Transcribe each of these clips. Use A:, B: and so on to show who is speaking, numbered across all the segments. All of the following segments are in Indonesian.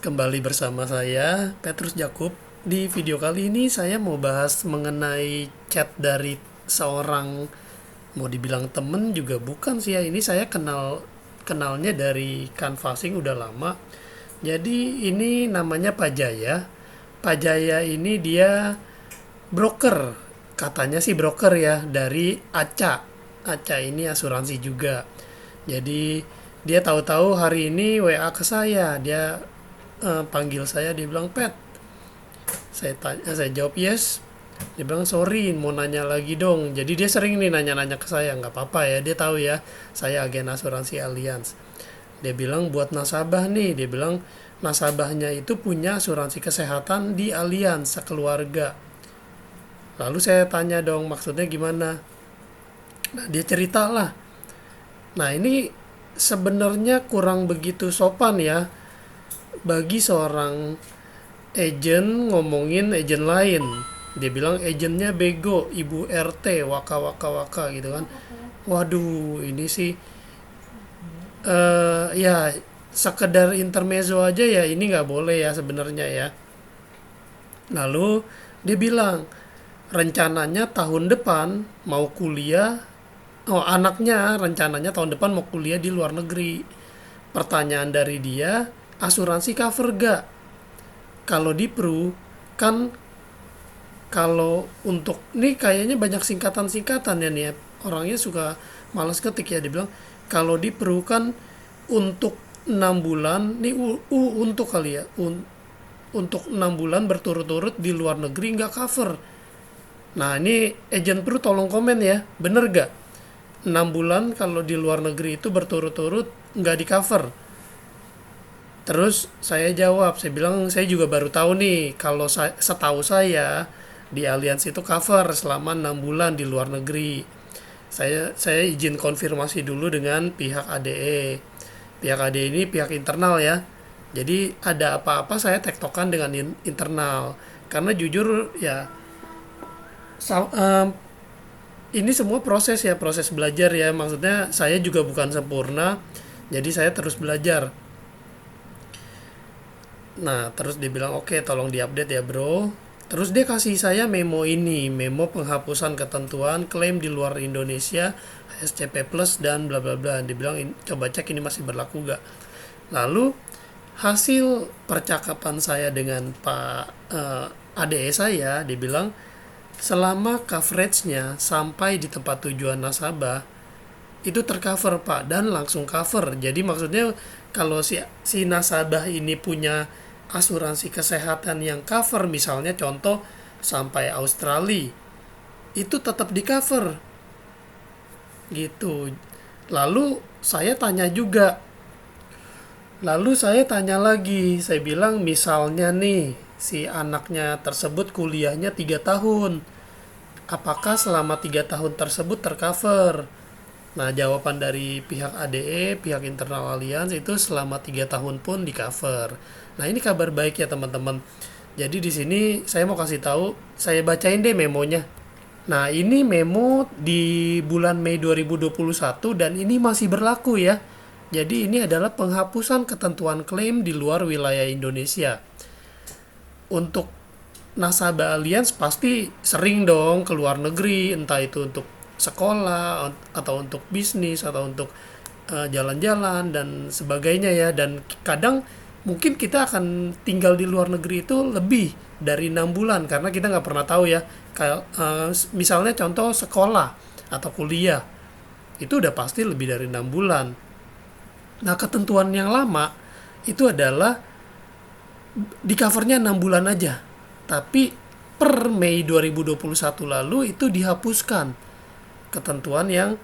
A: Kembali bersama saya, Petrus Jakub. Di video kali ini saya mau bahas mengenai chat dari seorang, mau dibilang temen juga bukan sih ya. Ini saya kenalnya dari canvassing udah lama. Jadi ini namanya Pak Jaya. Pak Jaya ini dia broker, katanya sih broker ya, dari ACA. ACA ini asuransi juga. Jadi dia tahu-tahu hari ini WA ke saya, dia panggil saya, dia bilang, Pet, saya jawab yes. Dia bilang sorry, mau nanya lagi dong. Jadi dia sering nih nanya-nanya ke saya. Nggak apa-apa ya, dia tahu ya saya agen asuransi Allianz. Dia bilang buat nasabah nih, dia bilang nasabahnya itu punya asuransi kesehatan di Allianz sekeluarga. Lalu saya tanya dong, maksudnya gimana? Nah, dia cerita lah. Nah, ini sebenarnya kurang begitu sopan ya bagi seorang agent ngomongin agent lain. Dia bilang agentnya bego, ibu RT, waka waka waka gitu kan. Waduh, ini sih ya sekedar intermezzo aja ya, ini nggak boleh ya sebenarnya ya. Lalu dia bilang rencananya tahun depan mau kuliah. Oh, anaknya rencananya tahun depan mau kuliah di luar negeri. Pertanyaan dari dia, asuransi cover gak? Kalau di Pru kan, kalau untuk ini kayaknya banyak singkatan-singkatan ya nih ya. Orangnya suka malas ketik ya, dibilang kalau di Pru kan untuk 6 bulan nih, untuk kali ya, untuk 6 bulan berturut-turut di luar negeri nggak cover. Nah, ini agent Pru tolong komen ya, bener gak 6 bulan kalau di luar negeri itu berturut-turut nggak di cover? Terus saya jawab, saya bilang saya juga baru tahu nih, kalau setahu saya di Allianz itu cover selama 6 bulan di luar negeri. Saya izin konfirmasi dulu dengan pihak ADE. Pihak ADE ini pihak internal ya. Jadi ada apa-apa saya tektokan dengan internal. Karena jujur ya, sa- em, ini semua proses ya, proses belajar ya. Maksudnya saya juga bukan sempurna, jadi saya terus belajar. Nah, terus dia bilang, oke, tolong diupdate ya bro. Terus dia kasih saya memo ini, memo penghapusan ketentuan klaim di luar Indonesia, SCP Plus dan bla bla bla. Dia bilang, coba cek ini masih berlaku gak. Lalu hasil percakapan saya dengan Pak ADE saya, dia bilang selama coveragenya sampai di tempat tujuan nasabah itu tercover Pak, dan langsung cover. Jadi maksudnya kalau si nasabah ini punya asuransi kesehatan yang cover, misalnya contoh sampai Australia, itu tetap di cover gitu. Lalu saya tanya juga, lalu saya tanya lagi, saya bilang misalnya nih si anaknya tersebut kuliahnya 3 tahun, apakah selama 3 tahun tersebut tercover? Nah, jawaban dari pihak ADE, pihak internal Allianz itu selama 3 tahun pun di cover. Nah, ini kabar baik ya teman-teman. Jadi di sini saya mau kasih tahu, saya bacain deh memonya. Nah, ini memo di bulan Mei 2021 dan ini masih berlaku ya. Jadi ini adalah penghapusan ketentuan klaim di luar wilayah Indonesia. Untuk nasabah Allianz pasti sering dong ke luar negeri, entah itu untuk sekolah atau untuk bisnis atau untuk jalan-jalan dan sebagainya ya. Dan kadang mungkin kita akan tinggal di luar negeri itu lebih dari 6 bulan karena kita nggak pernah tahu ya. Kayak misalnya contoh sekolah atau kuliah itu udah pasti lebih dari 6 bulan. Nah, ketentuan yang lama itu adalah di covernya 6 bulan aja. Tapi per Mei 2021 lalu itu dihapuskan ketentuan yang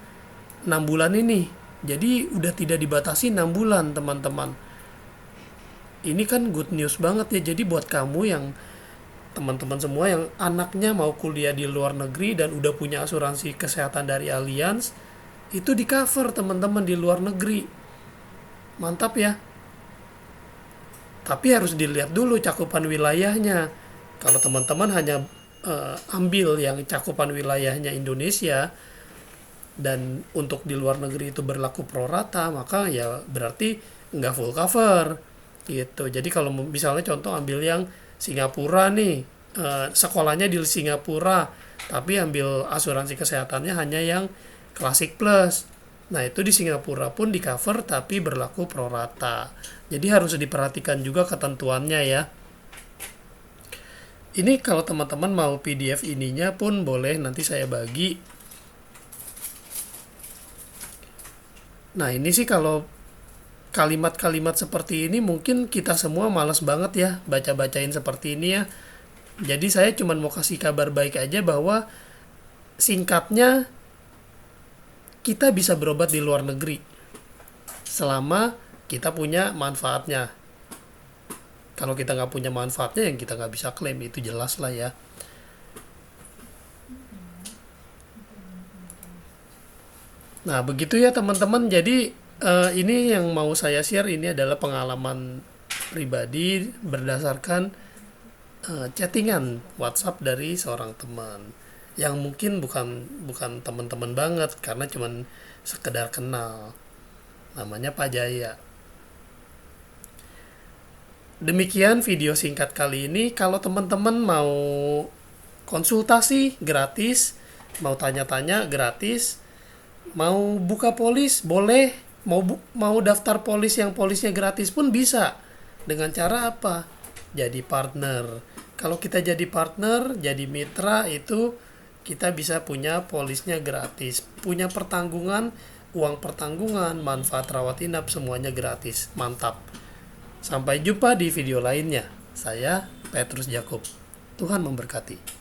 A: 6 bulan ini. Jadi udah tidak dibatasi 6 bulan, teman-teman. Ini kan good news banget ya. Jadi buat kamu yang teman-teman semua yang anaknya mau kuliah di luar negeri dan udah punya asuransi kesehatan dari Allianz, itu di cover teman-teman di luar negeri. Mantap ya. Tapi harus dilihat dulu cakupan wilayahnya. Kalau teman-teman hanya ambil yang cakupan wilayahnya Indonesia dan untuk di luar negeri itu berlaku pro rata, maka ya berarti nggak full cover. gitu. Jadi kalau misalnya contoh ambil yang Singapura nih, sekolahnya di Singapura, tapi ambil asuransi kesehatannya hanya yang Classic Plus. Nah, itu di Singapura pun di cover tapi berlaku pro rata. Jadi harus diperhatikan juga ketentuannya ya. Ini kalau teman-teman mau PDF ininya pun boleh nanti saya bagi. Nah, ini sih kalau kalimat-kalimat seperti ini mungkin kita semua malas banget ya baca-bacain seperti ini ya. Jadi saya cuma mau kasih kabar baik aja bahwa singkatnya kita bisa berobat di luar negeri selama kita punya manfaatnya. Kalau kita nggak punya manfaatnya yang kita nggak bisa klaim, itu jelas lah ya. Nah begitu ya teman-teman. Jadi ini yang mau saya share ini adalah pengalaman pribadi berdasarkan chattingan WhatsApp dari seorang teman yang mungkin bukan bukan teman-teman banget karena cuman sekedar kenal. Namanya Pak Jaya. Demikian video singkat kali ini. Kalau teman-teman mau konsultasi gratis, mau tanya-tanya gratis, mau buka polis boleh, mau daftar polis yang polisnya gratis pun bisa. Dengan cara apa? Jadi partner. Kalau kita jadi partner, jadi mitra, itu kita bisa punya polisnya gratis, punya pertanggungan, uang pertanggungan, manfaat rawat inap, semuanya gratis. Mantap. Sampai jumpa di video lainnya. Saya Petrus Jakob. Tuhan memberkati.